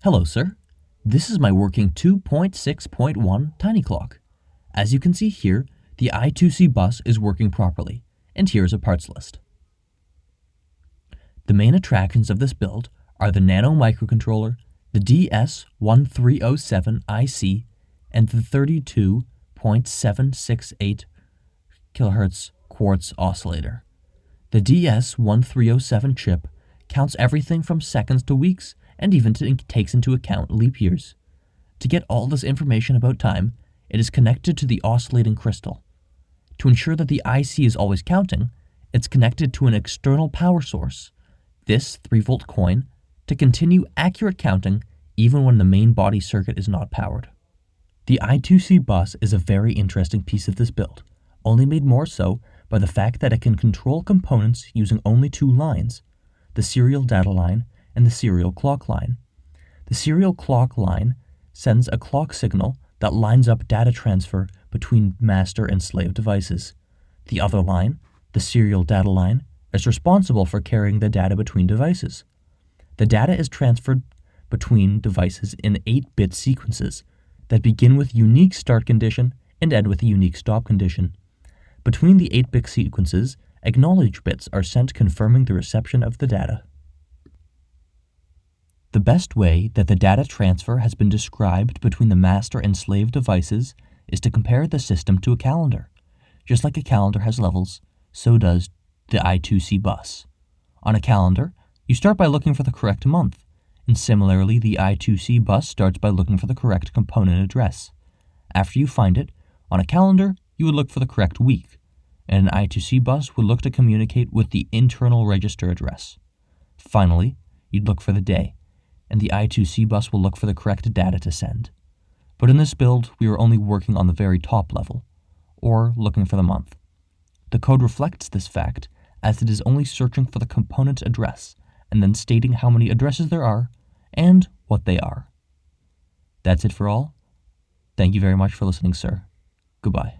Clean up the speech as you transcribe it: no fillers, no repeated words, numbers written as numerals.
Hello, sir. This is my working 2.6.1 tiny clock. As you can see here, the I2C bus is working properly, and here is a parts list. The main attractions of this build are the Nano microcontroller, the DS1307IC, and the 32.768 kHz quartz oscillator. The DS1307 chip counts everything from seconds to weeks and even takes into account leap years. To get all this information about time, it is connected to the oscillating crystal. To ensure that the IC is always counting, it's connected to an external power source, this 3-volt coin, to continue accurate counting even when the main body circuit is not powered. The I2C bus is a very interesting piece of this build, only made more so by the fact that it can control components using only two lines, the serial data line and the serial clock line. The serial clock line sends a clock signal that lines up data transfer between master and slave devices. The other line, the serial data line, is responsible for carrying the data between devices. The data is transferred between devices in 8-bit sequences that begin with unique start condition and end with a unique stop condition. Between the 8-bit sequences, acknowledge bits are sent confirming the reception of the data. The best way that the data transfer has been described between the master and slave devices is to compare the system to a calendar. Just like a calendar has levels, so does the I2C bus. On a calendar, you start by looking for the correct month, and similarly, the I2C bus starts by looking for the correct component address. After you find it, on a calendar, you would look for the correct week, and an I2C bus would look to communicate with the internal register address. Finally, you'd look for the day, and the I2C bus will look for the correct data to send. But in this build, we are only working on the very top level, or looking for the month. The code reflects this fact, as it is only searching for the component's address, and then stating how many addresses there are, and what they are. That's it for all. Thank you very much for listening, sir. Goodbye.